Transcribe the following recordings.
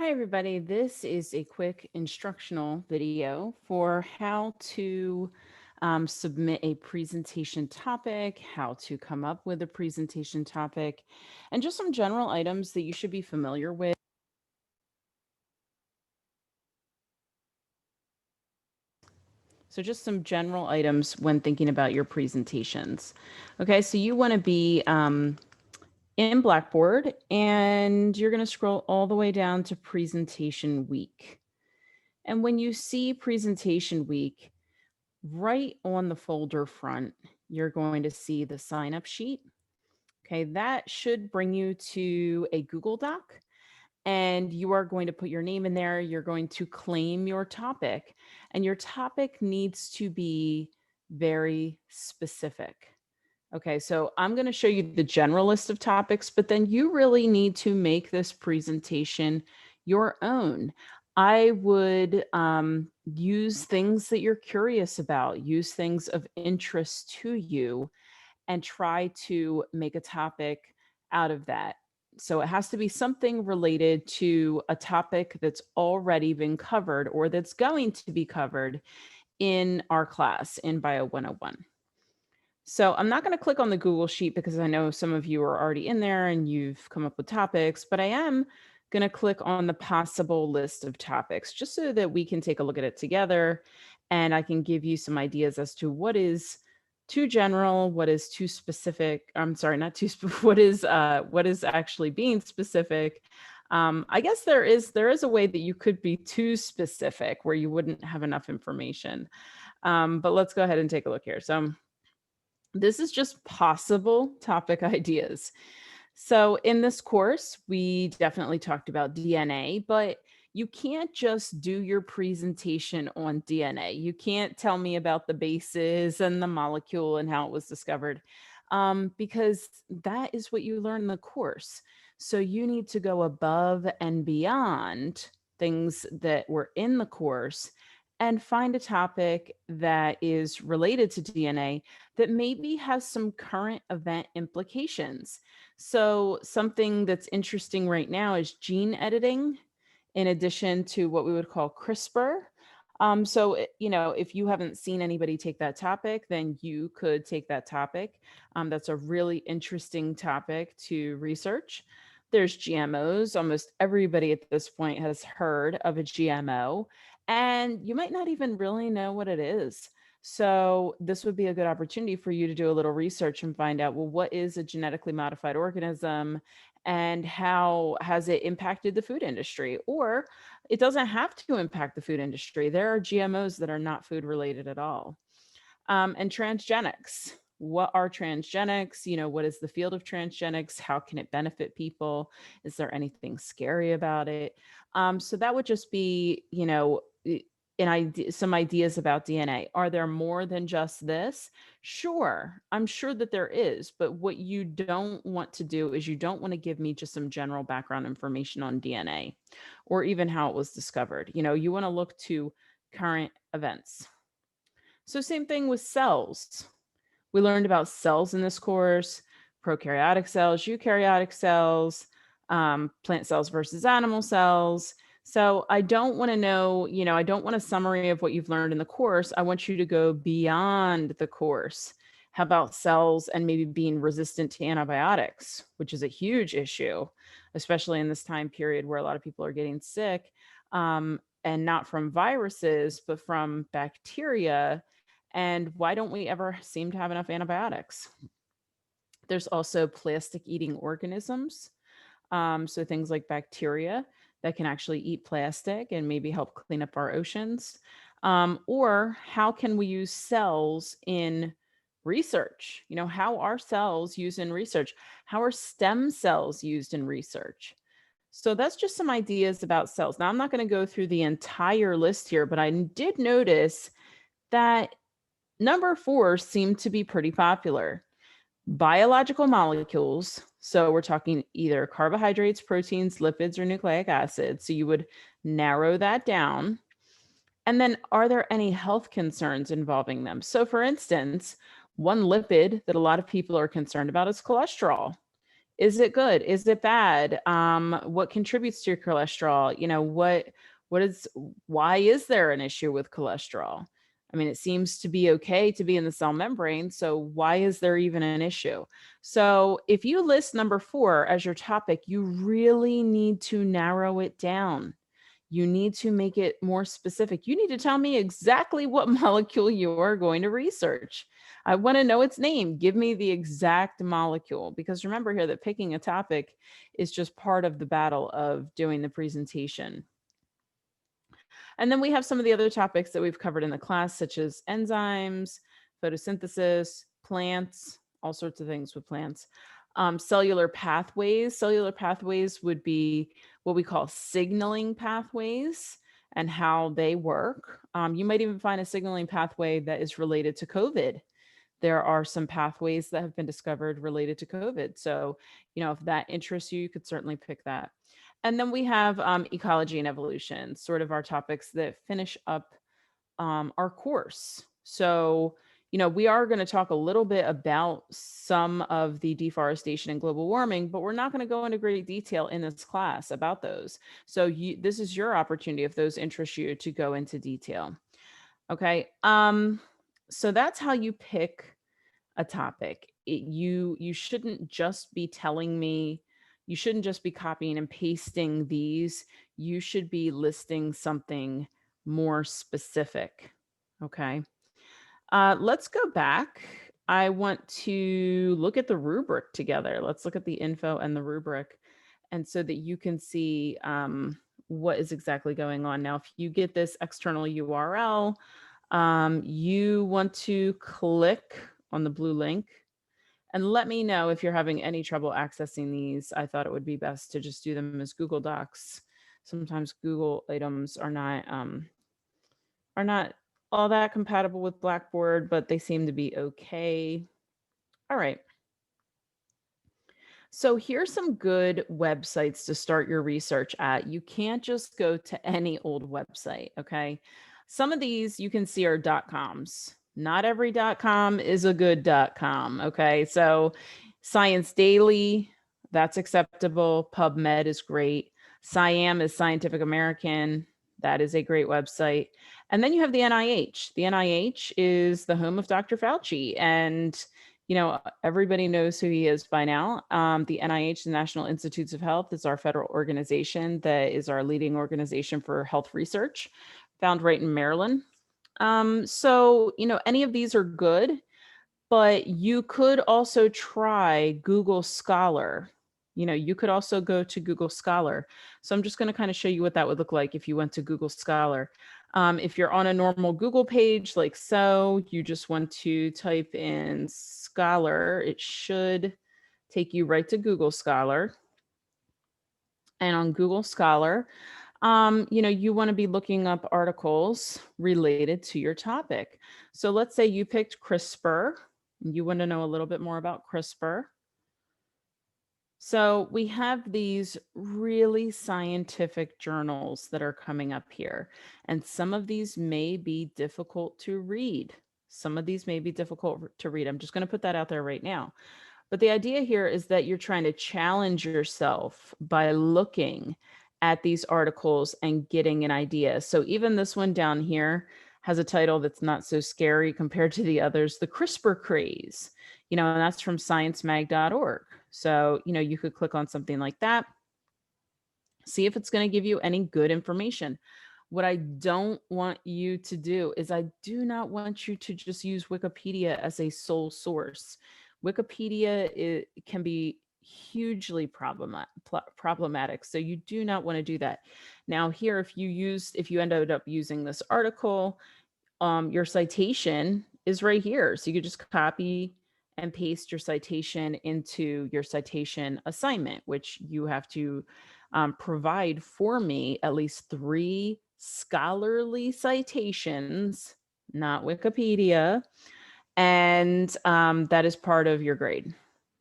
Hi, everybody. This is a quick instructional video for how to submit a presentation topic, how to come up with a presentation topic, and just some general items that you should be familiar with. So just some general items when thinking about your presentations. Okay, so you want to be in Blackboard and you're going to scroll all the way down to presentation week. And when you see presentation week, right on the folder front, you're going to see the sign up sheet. Okay, that should bring you to a Google Doc and you are going to put your name in there. You're going to claim your topic, and your topic needs to be very specific. Okay, so I'm going to show you the general list of topics, but then you really need to make this presentation your own. I would use things that you're curious about, use things of interest to you, and try to make a topic out of that. So it has to be something related to a topic that's already been covered or that's going to be covered in our class in Bio 101. So I'm not going to click on the Google Sheet because I know some of you are already in there and you've come up with topics, but I am going to click on the possible list of topics just so that we can take a look at it together and I can give you some ideas as to what is too general, what is too specific. I'm sorry, not too what is actually being specific. I guess there is a way that you could be too specific where you wouldn't have enough information. But let's go ahead and take a look here. So this is just possible topic ideas. So in this course, we definitely talked about DNA, but you can't just do your presentation on DNA. You can't tell me about the bases and the molecule and how it was discovered, because that is what you learn in the course. So you need to go above and beyond things that were in the course and find a topic that is related to DNA that maybe has some current event implications. So something that's interesting right now is gene editing, in addition to what we would call CRISPR. If you haven't seen anybody take that topic, then you could take that topic. That's a really interesting topic to research. There's GMOs. Almost everybody at this point has heard of a GMO, and you might not even really know what it is. So this would be a good opportunity for you to do a little research and find out, well, what is a genetically modified organism and how has it impacted the food industry? Or it doesn't have to impact the food industry. There are GMOs that are not food related at all. And transgenics. What are transgenics? What is the field of transgenics? How can it benefit people? Is there anything scary about it? So that would just be, some ideas about DNA. Are there more than just this? Sure, I'm sure that there is, but what you don't want to do is you don't want to give me just some general background information on DNA or even how it was discovered. You want to look to current events. So same thing with cells. We learned about cells in this course, prokaryotic cells, eukaryotic cells, plant cells versus animal cells. So I don't want to know, I don't want a summary of what you've learned in the course. I want you to go beyond the course. How about cells and maybe being resistant to antibiotics, which is a huge issue, especially in this time period where a lot of people are getting sick, and not from viruses, but from bacteria. And why don't we ever seem to have enough antibiotics? There's also plastic eating organisms. So things like bacteria that can actually eat plastic and maybe help clean up our oceans. Or how can we use cells in research? How are cells used in research? How are stem cells used in research? So that's just some ideas about cells. Now, I'm not going to go through the entire list here, but I did notice that number 4 seemed to be pretty popular. Biological molecules. So we're talking either carbohydrates, proteins, lipids, or nucleic acids. So you would narrow that down. And then are there any health concerns involving them? So for instance, one lipid that a lot of people are concerned about is cholesterol. Is it good? Is it bad? What contributes to your cholesterol? What is, why is there an issue with cholesterol? I mean, it seems to be okay to be in the cell membrane. So why is there even an issue? So if you list number 4 as your topic, you really need to narrow it down. You need to make it more specific. You need to tell me exactly what molecule you are going to research. I want to know its name. Give me the exact molecule. Because remember here that picking a topic is just part of the battle of doing the presentation. And then we have some of the other topics that we've covered in the class, such as enzymes, photosynthesis, plants, all sorts of things with plants. Cellular pathways. Cellular pathways would be what we call signaling pathways and how they work. You might even find a signaling pathway that is related to COVID. There are some pathways that have been discovered related to COVID. So, if that interests you, you could certainly pick that. And then we have ecology and evolution, sort of our topics that finish up our course. So, we are going to talk a little bit about some of the deforestation and global warming, but we're not going to go into great detail in this class about those. So this is your opportunity, if those interest you, to go into detail. Okay. So that's how you pick a topic. You shouldn't just be telling me, you shouldn't just be copying and pasting these. You should be listing something more specific. Okay. Let's go back. I want to look at the rubric together. Let's look at the info and the rubric, and so that you can see what is exactly going on. Now, if you get this external URL, you want to click on the blue link and let me know if you're having any trouble accessing these. I thought it would be best to just do them as Google Docs. Sometimes Google items are not all that compatible with Blackboard, but they seem to be okay. All right. So here's some good websites to start your research at. You can't just go to any old website, okay? Some of these you can see are .coms. Not every .com is a good .com, okay? So Science Daily, that's acceptable. PubMed is great. SciAm is Scientific American. That is a great website. And then you have the NIH. The NIH is the home of Dr. Fauci, and everybody knows who he is by now. The NIH, the National Institutes of Health, is our federal organization that is our leading organization for health research, found right in Maryland. So, any of these are good, but you could also try Google Scholar. You could also go to Google Scholar. So I'm just going to kind of show you what that would look like if you went to Google Scholar. If you're on a normal Google page like so, you just want to type in Scholar. It should take you right to Google Scholar. And on Google Scholar, you want to be looking up articles related to your topic. So let's say you picked CRISPR. You want to know a little bit more about CRISPR. So we have these really scientific journals that are coming up here, and some of these may be difficult to read. Some of these may be difficult to read. I'm just going to put that out there right now. But the idea here is that you're trying to challenge yourself by looking at these articles and getting an idea. So even this one down here has a title that's not so scary compared to the others, The CRISPR Craze, and that's from sciencemag.org. So, you could click on something like that, see if it's going to give you any good information. What I don't want you to do is I do not want you to just use Wikipedia as a sole source. Wikipedia can be hugely problematic. So you do not want to do that. Now here, if you ended up using this article, your citation is right here. So you could just copy and paste your citation into your citation assignment, which you have to provide for me at least 3 scholarly citations, not Wikipedia. And that is part of your grade.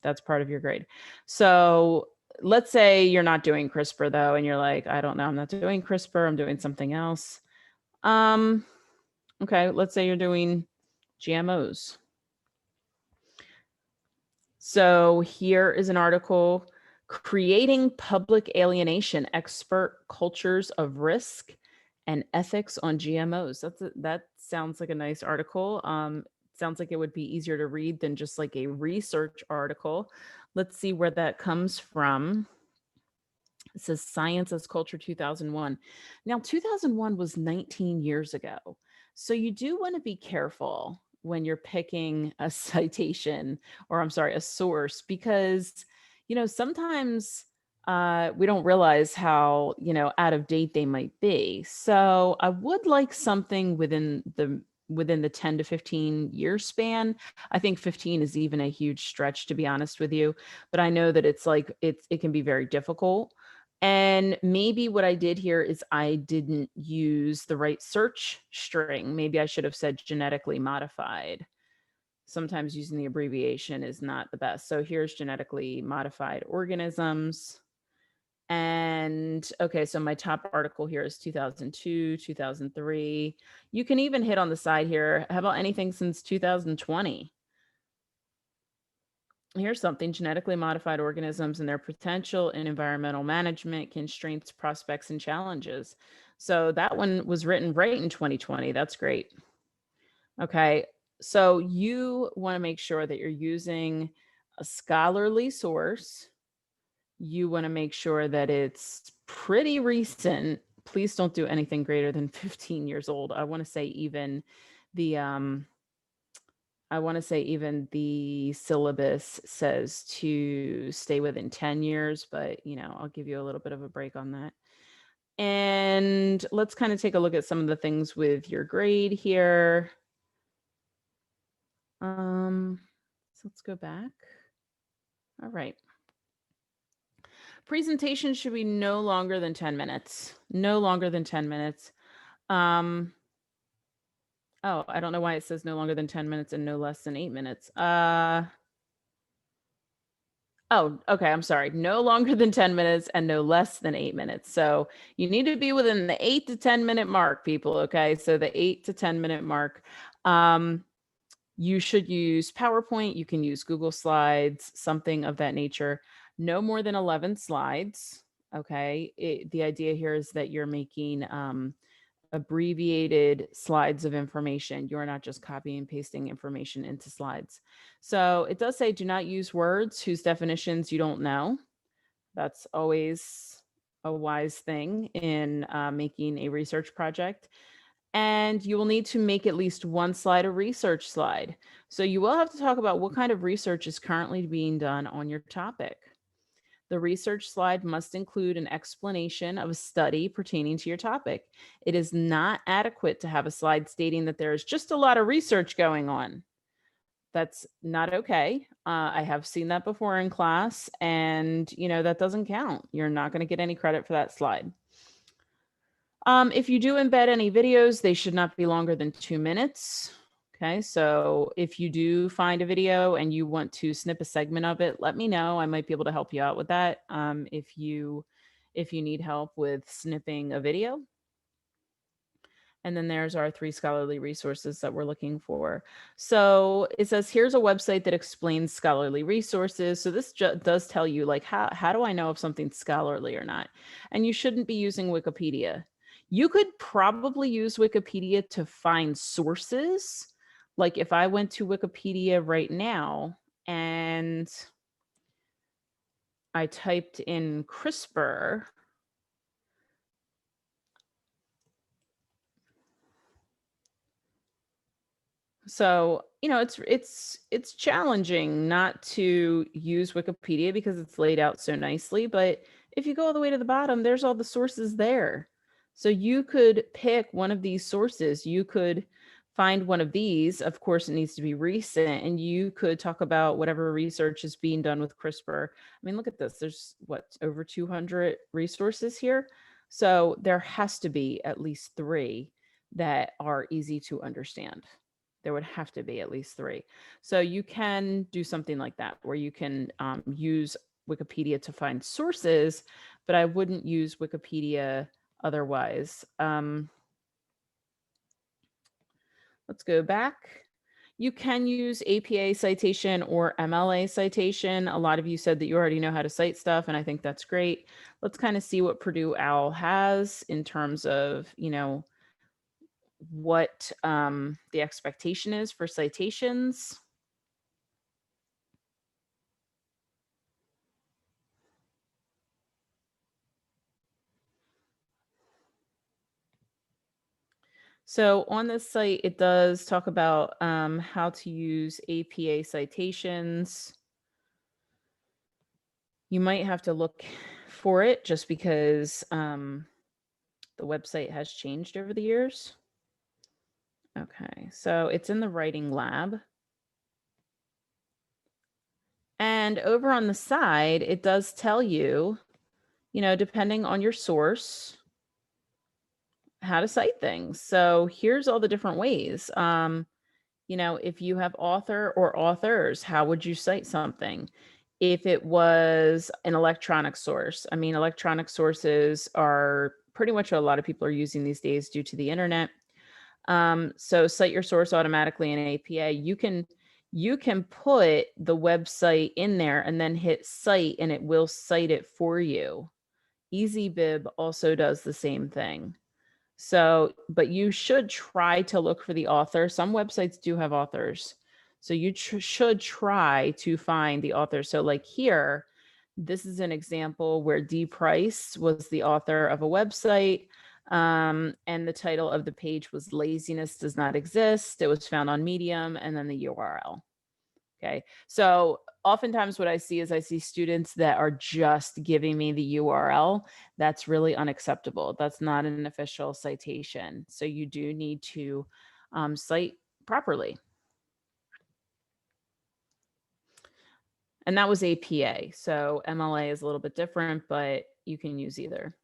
That's part of your grade. So let's say you're not doing CRISPR though, and you're like, I don't know, I'm not doing CRISPR, I'm doing something else. Okay, let's say you're doing GMOs. So here is an article, Creating Public Alienation, Expert Cultures of Risk and Ethics on GMOs. That sounds like a nice article. Sounds like it would be easier to read than just like a research article. Let's see where that comes from. It says Science as Culture 2001. Now, 2001 was 19 years ago. So you do want to be careful when you're picking a citation, or I'm sorry, a source, because, sometimes we don't realize how, out of date they might be. So I would like something within the 10 to 15 year span. I think 15 is even a huge stretch, to be honest with you, but I know that it can be very difficult. And maybe what I did here is I didn't use the right search string. Maybe I should have said genetically modified. Sometimes using the abbreviation is not the best. So here's genetically modified organisms. And okay, so my top article here is 2002, 2003. You can even hit on the side here. How about anything since 2020? Here's something, genetically modified organisms and their potential in environmental management, constraints, prospects, and challenges. So that one was written right in 2020. That's great. Okay. So you want to make sure that you're using a scholarly source. You want to make sure that it's pretty recent. Please don't do anything greater than 15 years old. I want to say even the syllabus says to stay within 10 years, but I'll give you a little bit of a break on that. And let's kind of take a look at some of the things with your grade here. So let's go back. All right. Presentation should be no longer than 10 minutes. No longer than 10 minutes. Oh, I don't know why it says no longer than 10 minutes and no less than 8 minutes. Oh, okay. I'm sorry. No longer than 10 minutes and no less than 8 minutes. So you need to be within the 8 to 10 minute mark, people. Okay. So the 8 to 10 minute mark. You should use PowerPoint. You can use Google Slides, something of that nature. No more than 11 slides. Okay. The idea here is that you're making abbreviated slides of information. You're not just copying and pasting information into slides. So it does say do not use words whose definitions you don't know. That's always a wise thing in making a research project. And you will need to make at least one slide a research slide. So you will have to talk about what kind of research is currently being done on your topic. The research slide must include an explanation of a study pertaining to your topic. It is not adequate to have a slide stating that there is just a lot of research going on. That's not okay. I have seen that before in class, and that doesn't count. You're not going to get any credit for that slide. If you do embed any videos, they should not be longer than 2 minutes. Okay, so if you do find a video and you want to snip a segment of it, let me know. I might be able to help you out with that. If you need help with snipping a video. And then there's our 3 scholarly resources that we're looking for. So it says, here's a website that explains scholarly resources. So this does tell you like, how do I know if something's scholarly or not? And you shouldn't be using Wikipedia. You could probably use Wikipedia to find sources. Like if I went to Wikipedia right now and I typed in CRISPR, so, it's challenging not to use Wikipedia because it's laid out so nicely, but if you go all the way to the bottom, there's all the sources there. So you could pick one of these sources. You could find one of these. Of course, it needs to be recent, and you could talk about whatever research is being done with CRISPR. I mean, look at this. There's over 200 resources here. So there has to be at least 3 that are easy to understand. There would have to be at least 3. So you can do something like that where you can use Wikipedia to find sources, but I wouldn't use Wikipedia otherwise. Let's go back. You can use APA citation or MLA citation. A lot of you said that you already know how to cite stuff, and I think that's great. Let's kind of see what Purdue OWL has in terms of, what the expectation is for citations. So on this site, it does talk about how to use APA citations. You might have to look for it just because the website has changed over the years. Okay, so it's in the writing lab. And over on the side, it does tell you, depending on your source, how to cite things. So here's all the different ways. If you have author or authors, how would you cite something? If it was an electronic source, I mean, electronic sources are pretty much what a lot of people are using these days due to the internet. So cite your source automatically in APA. You can put the website in there and then hit cite and it will cite it for you. EasyBib also does the same thing. So, but you should try to look for the author. Some websites do have authors. So you should try to find the author. So like here, this is an example where D. Price was the author of a website. And the title of the page was Laziness Does Not Exist. It was found on Medium and then the URL. Okay. So oftentimes what I see is I see students that are just giving me the URL. That's really unacceptable. That's not an official citation. So you do need to cite properly. And that was APA. So MLA is a little bit different, but you can use either.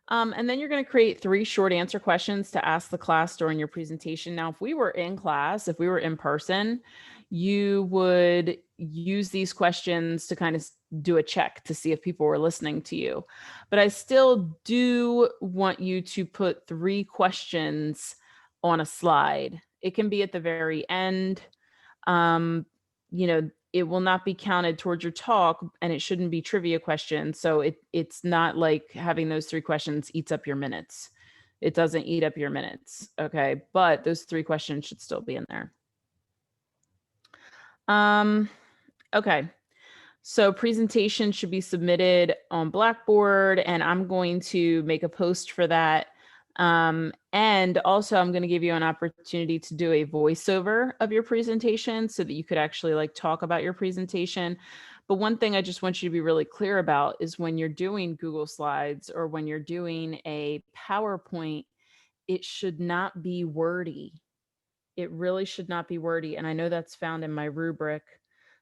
And then you're going to create 3 short answer questions to ask the class during your presentation. Now, if we were in class, if we were in person, you would use these questions to kind of do a check to see if people were listening to you. But I still do want you to put 3 questions on a slide. It can be at the very end. It will not be counted towards your talk and it shouldn't be trivia questions. So it's not like having those 3 questions eats up your minutes. It doesn't eat up your minutes. Okay. But those 3 questions should still be in there. Okay. So presentation should be submitted on Blackboard and I'm going to make a post for that. And also I'm going to give you an opportunity to do a voiceover of your presentation so that you could actually like talk about your presentation. But one thing I just want you to be really clear about is when you're doing Google Slides or when you're doing a PowerPoint, it should not be wordy. It really should not be wordy. And I know that's found in my rubric.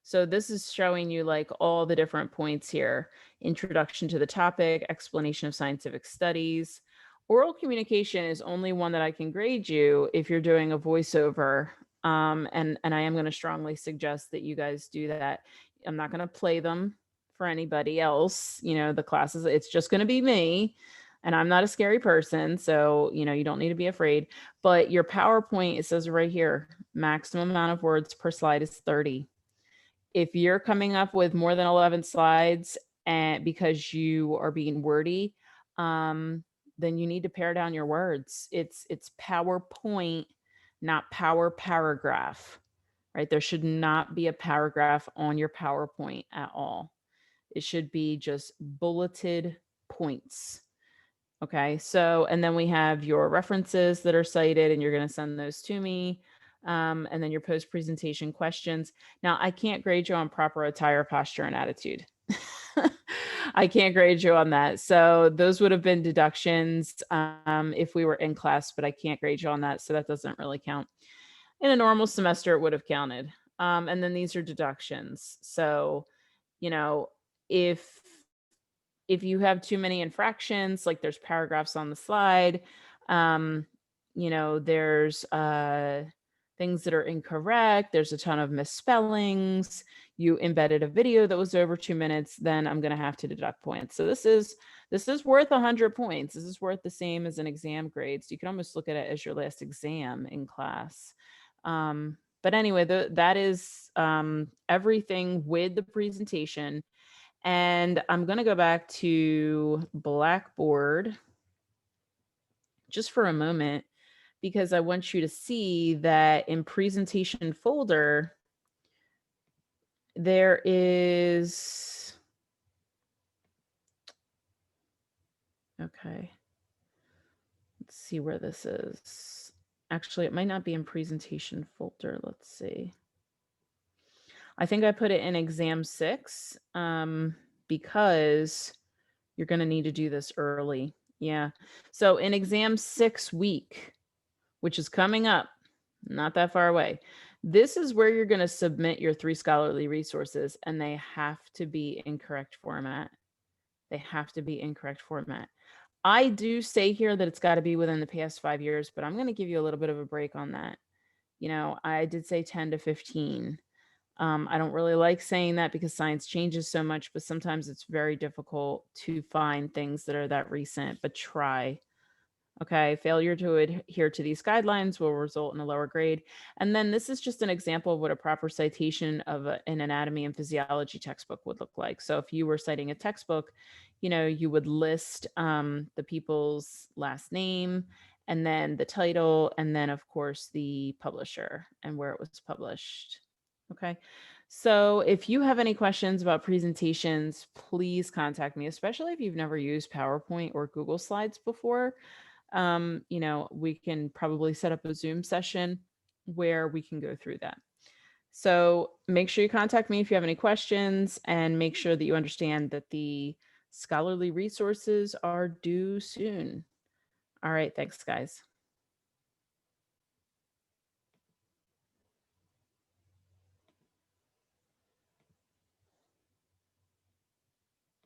So this is showing you like all the different points here. Introduction to the topic, explanation of scientific studies. Oral communication is only one that I can grade you if you're doing a voiceover. And I am going to strongly suggest that you guys do that. I'm not going to play them for anybody else. The classes, it's just going to be me. And I'm not a scary person. So, you don't need to be afraid. But your PowerPoint, it says right here, maximum amount of words per slide is 30. If you're coming up with more than 11 slides and because you are being wordy, then you need to pare down your words. It's PowerPoint, not power paragraph, right? There should not be a paragraph on your PowerPoint at all. It should be just bulleted points. Okay, so, and then we have your references that are cited and you're going to send those to me. And then your post-presentation questions. Now, I can't grade you on proper attire, posture, and attitude. I can't grade you on that. So those would have been deductions if we were in class, but I can't grade you on that. So that doesn't really count. In a normal semester, it would have counted. And then these are deductions. So, if you have too many infractions, like there's paragraphs on the slide, there's things that are incorrect, there's a ton of misspellings, you embedded a video that was over 2 minutes, then I'm going to have to deduct points. So this is worth 100 points. This is worth the same as an exam grade. So you can almost look at it as your last exam in class. But anyway, that is everything with the presentation. And I'm going to go back to Blackboard just for a moment, because I want you to see that in presentation folder, there is, okay, let's see where this is. Actually, it might not be in presentation folder. Let's see. I think I put it in exam 6 because you're going to need to do this early. Yeah. So in exam 6 week, which is coming up, not that far away, this is where you're going to submit your 3 scholarly resources, and they have to be in correct format. They have to be in correct format. I do say here that it's got to be within the past 5 years, but I'm going to give you a little bit of a break on that. You know, I did say 10 to 15. I don't really like saying that because science changes so much, but sometimes it's very difficult to find things that are that recent, but try. Okay, failure to adhere to these guidelines will result in a lower grade. And then this is just an example of what a proper citation of an anatomy and physiology textbook would look like. So if you were citing a textbook, you know, you would list the people's last name, and then the title, and then of course the publisher and where it was published. Okay. So if you have any questions about presentations, please contact me, especially if you've never used PowerPoint or Google Slides before. You know, we can probably set up a Zoom session where we can go through that. So make sure you contact me if you have any questions, and make sure that you understand that the scholarly resources are due soon. All right, thanks, guys.